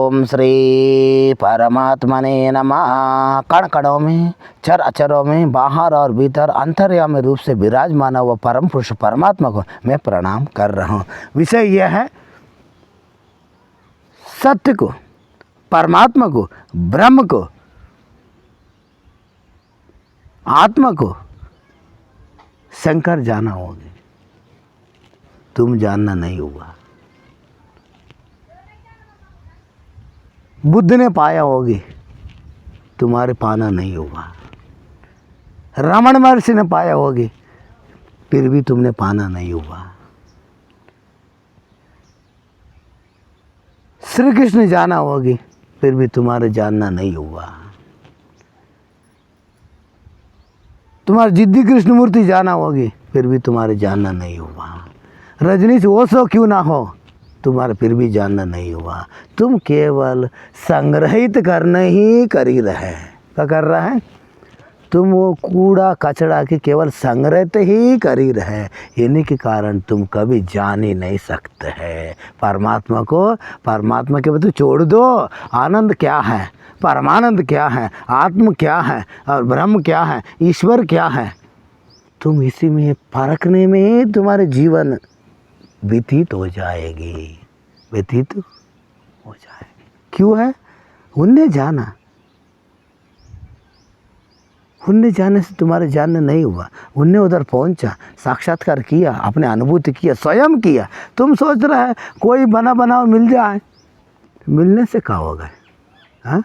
ओम श्री परमात्मने नमः। कण कणों में, चर अचरों में, बाहर और भीतर अंतर्यामी रूप से विराजमान हुआ परम पुरुष परमात्मा को मैं प्रणाम कर रहा हूँ। विषय यह है सत्य को, परमात्मा को, ब्रह्म को, आत्मा को शंकर जाना होगी, तुम जानना नहीं हुआ। बुद्ध ने पाया होगी, तुम्हारे पाना नहीं हुआ। रमण महर्षि ने पाया होगी, फिर भी तुमने पाना नहीं हुआ। श्री कृष्ण जाना होगी, फिर भी तुम्हारे जानना नहीं हुआ। तुम्हारे जिद्दी कृष्णमूर्ति जाना होगी, फिर भी तुम्हारे जानना नहीं हुआ। रजनीश ओशो क्यों ना हो, तुम्हारे फिर भी जानना नहीं हुआ। तुम केवल संग्रहित करने ही कर ही रहे। क्या कर रहा है? तुम वो कूड़ा कचड़ा के केवल संग्रहित ही कर ही रहे। इन्हीं के कारण तुम कभी जान ही नहीं सकते हैं परमात्मा को। परमात्मा के बता छोड़ दो। आनंद क्या है, परमानंद क्या है, आत्म क्या है और ब्रह्म क्या है, ईश्वर क्या है, तुम इसी में परखने में ही तुम्हारे जीवन व्यतीत हो जाएगी, व्यतीत हो जाएगी। क्यों है? उनने जाना, उनने जाने से तुम्हारे जानने नहीं हुआ। उनने उधर पहुंचा, साक्षात्कार किया, अपने अनुभूति किया, स्वयं किया। तुम सोच रहे है कोई बना बनाओ मिल जाए, मिलने से क्या होगा? हाँ,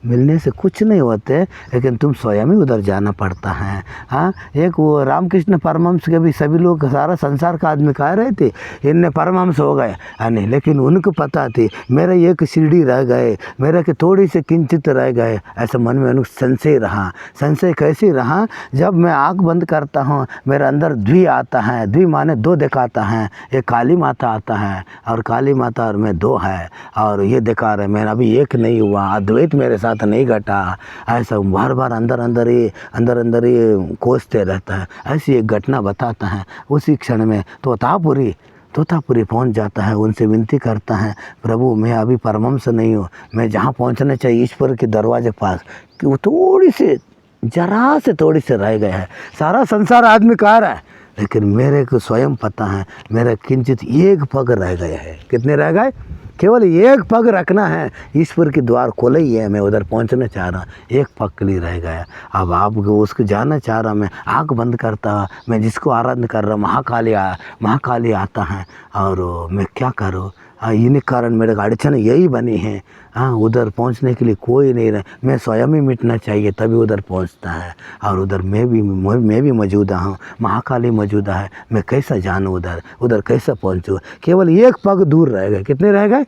मिलने से कुछ नहीं होते, लेकिन तुम स्वयं ही उधर जाना पड़ता है। हाँ, एक वो रामकृष्ण परमहंस के भी सभी लोग, सारा संसार का आदमी कह रहे थे इनने परमहंस हो गए, नहीं, लेकिन उनको पता थी मेरा एक सीढ़ी रह गए, मेरा के थोड़ी से किंचित रह गए। ऐसा मन में उनको संशय रहा। संशय कैसे रहा? जब मैं आँख बंद करता हूँ, मेरे अंदर द्वि आता है। द्वि माने दो दिखाता है। एक काली माता आता है और काली माता और मैं दो है, और ये दिखा रहे मेरा अभी एक नहीं हुआ, अद्वैत मेरे साथ नहीं घटा। ऐसा बार बार अंदर अंदर ही कोसते रहता है। ऐसी एक घटना बताता है। उसी क्षण में तोतापुरी पहुंच जाता है। उनसे विनती करता है, प्रभु मैं अभी परमहंस नहीं हूँ, मैं जहाँ पहुँचना चाहिए ईश्वर के दरवाजे पास, कि वो थोड़ी से रह गया है। सारा संसार आदमी कह रहा है, लेकिन मेरे को स्वयं पता है मेरा किंचित एक पग रह गया है। कितने रह गए? केवल एक पग रखना है। ईश्वर के द्वार खोले ही है, मैं उधर पहुंचना चाह रहा, एक पग के लिए रह गया। अब आप उसको जानना चाह रहा, मैं आँख बंद करता, मैं जिसको आराधना कर रहा, महाकाली आता है, और मैं क्या करूँ? इन्हीं कारण मेरे अड़चन यही बनी है। हाँ, उधर पहुंचने के लिए कोई नहीं रहे, मैं स्वयं ही मिटना चाहिए तभी उधर पहुंचता है। और उधर मैं भी मौजूदा हूँ, महाकाली मौजूदा है, मैं कैसा जानूँ उधर कैसा पहुंचूँ? केवल एक पग दूर रह गए। कितने रह गए?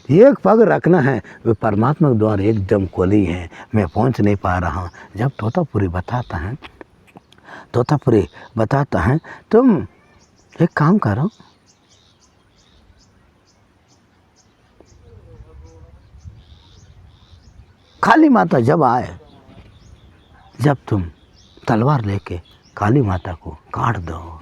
एक पग रखना है। वे परमात्मा के द्वार एकदम खोली है, मैं पहुंच नहीं पा रहा हूँ। जब तोतापुरी बताता है तुम एक काम करो, काली माता जब आए, जब तुम तलवार लेके काली माता को काट दो।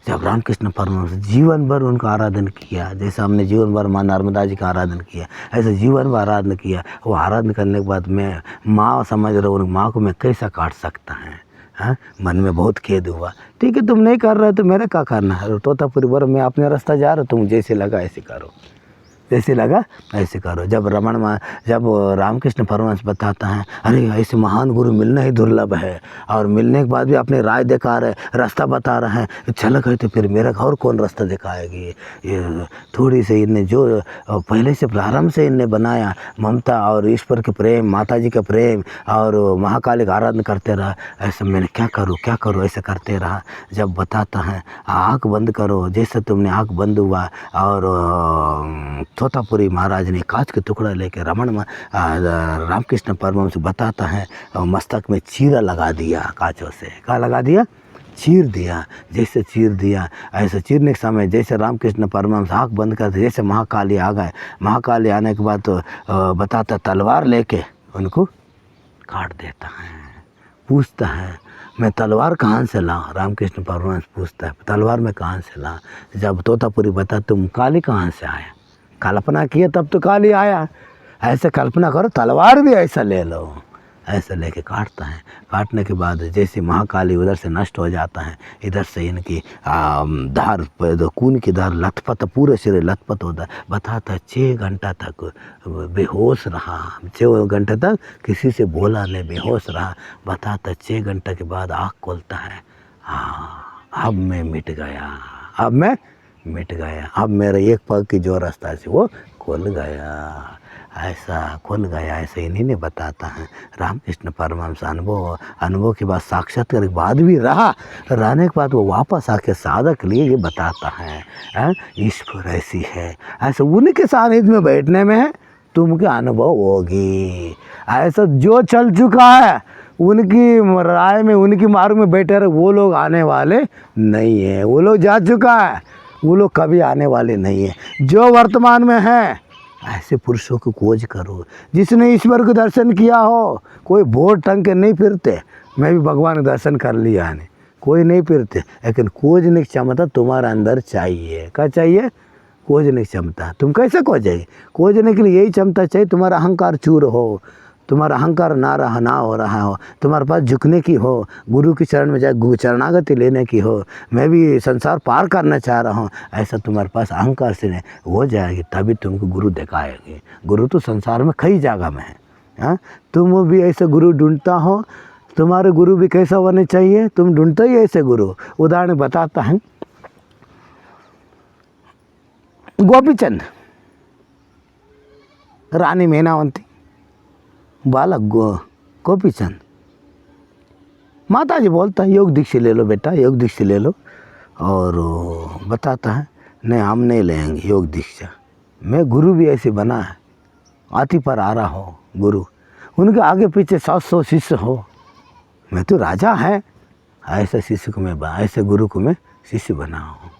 जब रामकृष्ण परमहंस जीवन भर उनका आराधन किया, जैसे हमने जीवन भर माँ नर्मदा जी का आराधन किया, ऐसे जीवन भर आराधन किया। वो आराधन करने के बाद मैं माँ समझ रहा हूँ, उन माँ को मैं कैसा काट सकता है? हाँ, मन में बहुत खेद हुआ। ठीक है, तुम नहीं कर रहे तो मेरे क्या करना है? तोतापुरी बोला मैं अपने रास्ता जा रहा हूँ, तुम जैसे लगा ऐसे करो, जैसे लगा ऐसे करो। जब रामकृष्ण परमहंस बताता है, अरे ऐसे महान गुरु मिलना ही दुर्लभ है, और मिलने के बाद भी अपने राय दिखा रहे, रास्ता बता रहे हैं, छलक है तो फिर मेरा और कौन रास्ता दिखाएगी? ये थोड़ी से इनने जो पहले से प्रारंभ से इनने बनाया, ममता और ईश्वर के प्रेम, माता जी का प्रेम और महाकाली का आराधना करते रहा, ऐसा मैंने क्या करूँ ऐसा करते रहा। जब बताता है आँख बंद करो, जैसे तुमने आँख बंद हुआ, और तोतापुरी महाराज ने कांच के टुकड़ा लेके रामकृष्ण परमहंस बताता है, मस्तक में चीरा लगा दिया कांचों से। क्या लगा दिया? चीर दिया। जैसे चीर दिया, ऐसे चीरने के समय जैसे रामकृष्ण परमहंस आँख बंद करते, जैसे महाकाली आ गए। महाकाली आने के बाद तो बताता तलवार लेके उनको काट देता है। पूछता है मैं तलवार कहाँ से लाऊं? रामकृष्ण परमहंस पूछता है तलवार में कहाँ से लाऊं? जब तोतापुरी बता तुम काली कहाँ से आए? कल्पना किया तब तो काली आया। ऐसे कल्पना करो, तलवार भी ऐसा ले लो, ऐसा लेके काटता है। काटने के बाद जैसे महाकाली उधर से नष्ट हो जाता है, इधर से इनकी धार, खून की धार लथपथ, पूरे शरीर लथपथ होता है। बताता है 6 घंटा तक बेहोश रहा, 6 घंटे तक किसी से बोला नहीं, बेहोश रहा। बताता है 6 घंटे के बाद आँख खोलता है, हाँ अब मैं मिट गया, अब मैं मिट गया, अब मेरा एक पग की जो रास्ता से वो खुल गया, ऐसा खुल गया। ऐसे इन्हीं ने बताता है रामकृष्ण परमहंस। अनुभव के बाद साक्षात्कार के बाद भी रहने के बाद वो वापस आके साधक के लिए ये बताता है ईश्वर ऐसी है। ऐसा उनके सानिध्य में बैठने में तुमके अनुभव होगी। ऐसा जो चल चुका है उनकी राय में, उनकी मार्ग में बैठे रहे, वो लोग आने वाले नहीं है, वो लोग जा चुका है, वो लोग कभी आने वाले नहीं है। जो वर्तमान में है ऐसे पुरुषों की खोज करो, जिसने ईश्वर को दर्शन किया हो। कोई बोर्ड टंग के नहीं फिरते, मैं भी भगवान का दर्शन कर लिया है, कोई नहीं फिरते, लेकिन खोजने की क्षमता तुम्हारे अंदर चाहिए। क्या चाहिए? खोजने की क्षमता। तुम कैसे खोजेगी? खोजने के लिए यही क्षमता चाहिए, तुम्हारा अहंकार चूर हो, तुम्हारा अहंकार ना हो रहा हो, तुम्हारे पास झुकने की हो, गुरु के चरण में जाए चरणागति लेने की हो, मैं भी संसार पार करना चाह रहा हूँ, ऐसा तुम्हारे पास अहंकार से नहीं हो जाएगी, तभी तुमको गुरु दिखाएगी। गुरु तो संसार में कई जगह में है, हाँ। तुम भी ऐसे गुरु ढूंढता हो, तुम्हारे गुरु भी कैसा होने चाहिए, तुम ढूंढते ही ऐसे गुरु। उदाहरण बताता है, गोपीचंद, रानी मैनावती, बालक गोपीचंद, माता जी बोलता है योग दीक्षा ले लो बेटा, योग दीक्षा ले लो। और बताता है नहीं हम नहीं लेंगे योग दीक्षा, मैं गुरु भी ऐसे बना है, आती पर आ रहा हो गुरु, उनके आगे पीछे 700 शिष्य हो, मैं तो राजा है, ऐसे शिष्य को मैं ऐसे गुरु को मैं शिष्य बना हूँ।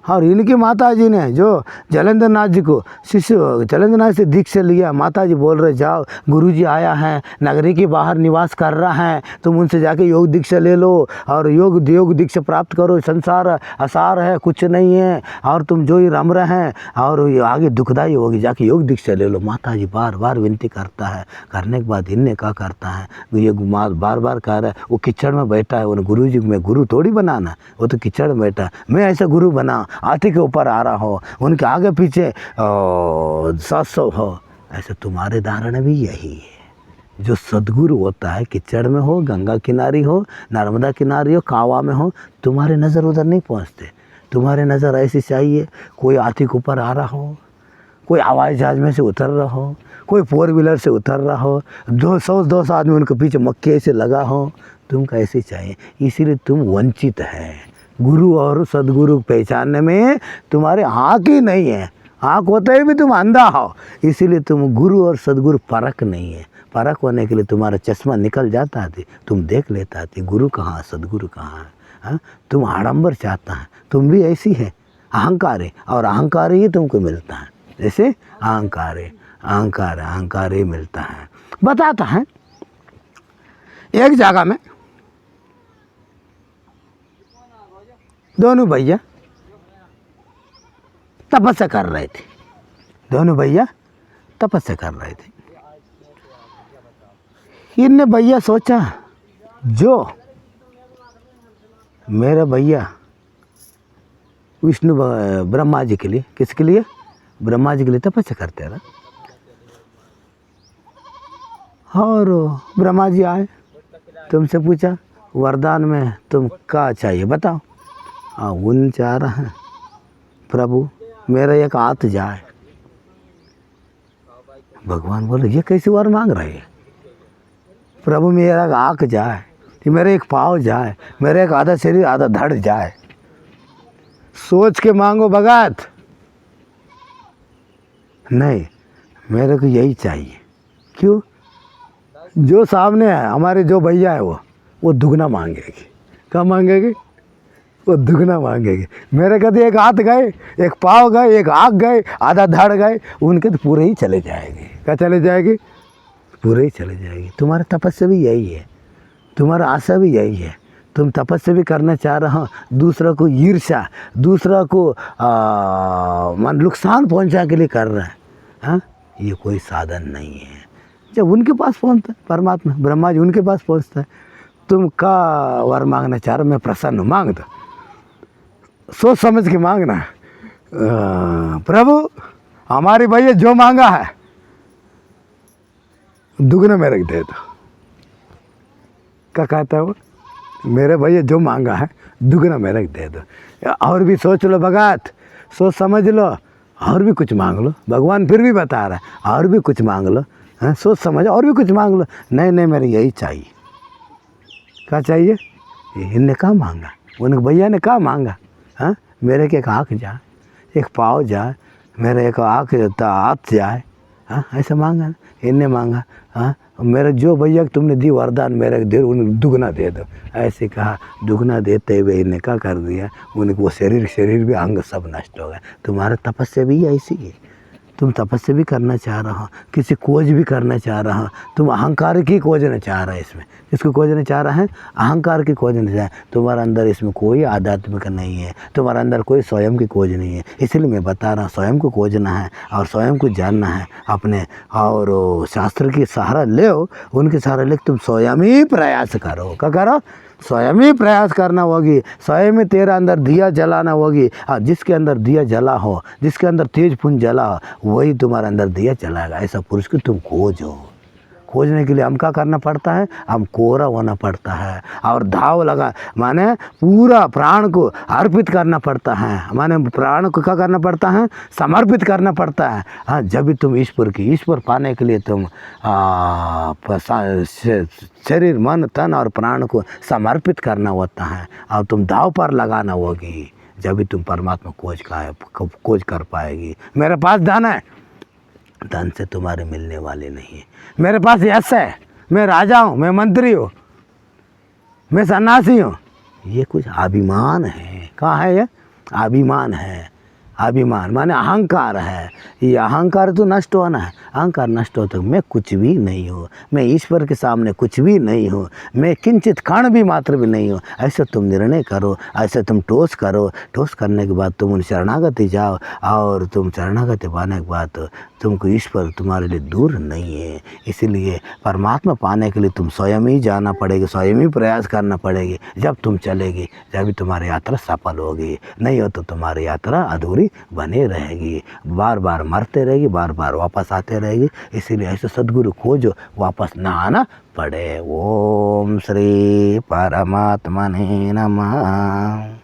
और इनकी माता जी ने जो जलेंद्र नाथ जी को शिष्य, जलेंद्र नाथ से दीक्षा लिया, माता जी बोल रहे जाओ गुरुजी आया है, नगरी के बाहर निवास कर रहा है, तुम उनसे जाके योग दीक्षा ले लो और योग दीक्षा प्राप्त करो, संसार असार है, कुछ नहीं है, और तुम जो ही रम रहे हैं और ये आगे दुखदाई होगी, जाके योग दीक्षा ले लो। माता जी बार बार विनती करता है, करने के बाद इनने क्या करता है, ये बार बार कह रहा है, वो कीचड़ में बैठा है, उन्हें गुरु जी में गुरु थोड़ी बनाना, वो तो कीचड़ में बैठा है, मैं ऐसा गुरु बना, हाथी के ऊपर आ रहा हो, उनके आगे पीछे 700 हो। ऐसे तुम्हारे धारणा भी यही है। जो सदगुरु होता है कीचड़ में हो, गंगा किनारी हो, नर्मदा किनारी हो, कावा में हो, तुम्हारे नज़र उधर नहीं पहुंचते। तुम्हारे नज़र ऐसी चाहिए, कोई हाथी के ऊपर आ रहा हो, कोई हवाई जहाज में से उतर रहा हो, कोई 4 व्हीलर से उतर रहा हो, 200 आदमी उनके पीछे मक्के ऐसे लगा हो, तुम कैसे चाहिए। इसीलिए तुम वंचित है। गुरु और सदगुरु पहचानने में तुम्हारे आँख ही नहीं है, आँख होते ही भी तुम अंधा हो, इसीलिए तुम गुरु और सदगुरु परख नहीं है। परख होने के लिए तुम्हारा चश्मा निकल जाता थी, तुम देख लेता थी गुरु कहाँ सदगुरु कहाँ है, हाँ? तुम आडंबर चाहता है, तुम भी ऐसी है, अहंकार है, और अहंकार ही तुमको मिलता है। जैसे अहंकार ही मिलता है। बताता है एक जगह में दोनों भैया तपस्या कर रहे थे, दोनों भैया तपस्या कर रहे थे। इनने भैया सोचा जो मेरा भैया विष्णु ब्रह्मा जी के लिए, किसके लिए? ब्रह्मा जी के लिए तपस्या करते रहा। और ब्रह्मा जी आए, तुमसे पूछा वरदान में तुम क्या चाहिए बताओ। उन चाह रहा है प्रभु मेरा एक हाथ जाए। भगवान बोले ये कैसे वर मांग रहे हैं? प्रभु मेरा आँख जाए, कि मेरे एक पाँव जाए, मेरे एक आधा शरीर आधा धड़ जाए। सोच के मांगो भगत, नहीं मेरे को यही चाहिए। क्यों? जो सामने है हमारे जो भैया है वो दुगना मांगेगी। क्या मांगेगी? वो दुगना मांगेगी। मेरे कहते एक हाथ गए, एक पाँव गए, एक आँख गए, आधा धड़ गए, उनके तो पूरे ही चले जाएगी। क्या चले जाएगी? पूरे ही चले जाएगी। तुम्हारा तपस्या भी यही है, तुम्हारा आशा भी यही है, तुम तपस्या भी करना चाह रहे हो, दूसरों को ईर्ष्या, दूसरों को मन नुकसान पहुंचा के लिए कर रहे हैं। हाँ, ये कोई साधन नहीं है। जब उनके पास पहुंचता है परमात्मा, ब्रह्मा जी उनके पास पहुंचता है, तुम का वर मांगना चाह रहे हो, मैं प्रसन्न हूँ, मांग दो, सोच समझ के मांगना। प्रभु हमारे भैया जो मांगा है दुगना मेरे को दे दो। क्या कहता है वो, मेरे भैया जो मांगा है दुगना मेरे को दे दो। और भी सोच लो भगत, सोच समझ लो, और भी कुछ मांग लो। भगवान फिर भी बता रहा है और भी कुछ मांग लो। हाँ, सोच समझ और भी कुछ मांग लो। नहीं नहीं, मेरे यही चाहिए। क्या चाहिए? इनने कहाँ मांगा, उनके भैया ने कहाँ मांगा। हाँ, मेरे के एक आँख जाए, एक पाँव जाए, मेरे एक आँख हाथ जाए। हाँ, ऐसा मांगा ना, इनने मांगा। हाँ, मेरे जो भैया तुमने दी वरदान मेरे दे, उन्हें दुगना दे दो। ऐसे कहा, दुगना देते हुए इन्हें क्या कर दिया, उनको वो शरीर भी अंग सब नष्ट हो गए। तुम्हारा तपस्या भी ऐसी है, तुम तपस्या भी करना चाह रहा हो, किसी खोज भी करना चाह रहा हो, तुम अहंकार की खोजना चाह रहा है। इसमें इसको खोजना चाह रहा है, अहंकार की खोजना चाह। तुम्हारे अंदर इसमें कोई आध्यात्मिक नहीं है, तुम्हारे अंदर कोई स्वयं की खोज नहीं है। इसलिए मैं बता रहा हूँ, स्वयं को खोजना है और स्वयं को जानना है अपने। और शास्त्र की सहारा ले, उनके सहारा ले, तुम स्वयं ही प्रयास करो। क्या करो? स्वयं ही प्रयास करना होगी, स्वयं ही तेरा अंदर दिया जलाना होगी। और जिसके अंदर दिया जला हो, जिसके अंदर तेज पुंज जला हो, वही तुम्हारे अंदर दिया जलाएगा। ऐसा पुरुष को तुम खोजो। खोजने के लिए हम क्या करना पड़ता है, हम कोरा होना पड़ता है और धाव लगा, माने पूरा प्राण को अर्पित करना पड़ता है। माने प्राण को क्या करना पड़ता है, समर्पित करना पड़ता है। हाँ, जब भी तुम ईश्वर पाने के लिए तुम शरीर मन तन और प्राण को समर्पित करना होता है और तुम दाव पर लगाना होगी। जब भी तुम परमात्मा खोज कर पाएगी। मेरे पास धन है, धन से तुम्हारे मिलने वाले नहीं है। मेरे पास यश है, मैं राजा हूँ, मैं मंत्री हूँ, मैं सन्यासी हूँ, ये कुछ अभिमान है। कहाँ है ये? अभिमान है। अभिमान माने अहंकार है। ये अहंकार तो नष्ट होना है। अहंकार नष्ट हो तो मैं कुछ भी नहीं हूँ, मैं ईश्वर के सामने कुछ भी नहीं हूँ, मैं किंचित क्षण भी मात्र भी नहीं हूँ। ऐसे तुम निर्णय करो, ऐसे तुम ठोस करो। ठोस करने के बाद तुम उन शरणागति जाओ और तुम शरणागति पाने के बाद तुमको ईश्वर तुम्हारे लिए दूर नहीं है। इसीलिए परमात्मा पाने के लिए तुम स्वयं ही जाना पड़ेगा, स्वयं ही प्रयास करना पड़ेगी। जब तुम चलेगी जब भी तुम्हारी यात्रा सफल होगी, नहीं हो तो तुम्हारी यात्रा अधूरी बने रहेगी, बार बार मरते रहेगी, बार बार वापस आते रहेगी। इसीलिए ऐसे सद्गुरु खोजो, वापस ना आना पड़े। ओम श्री परमात्मने नमः।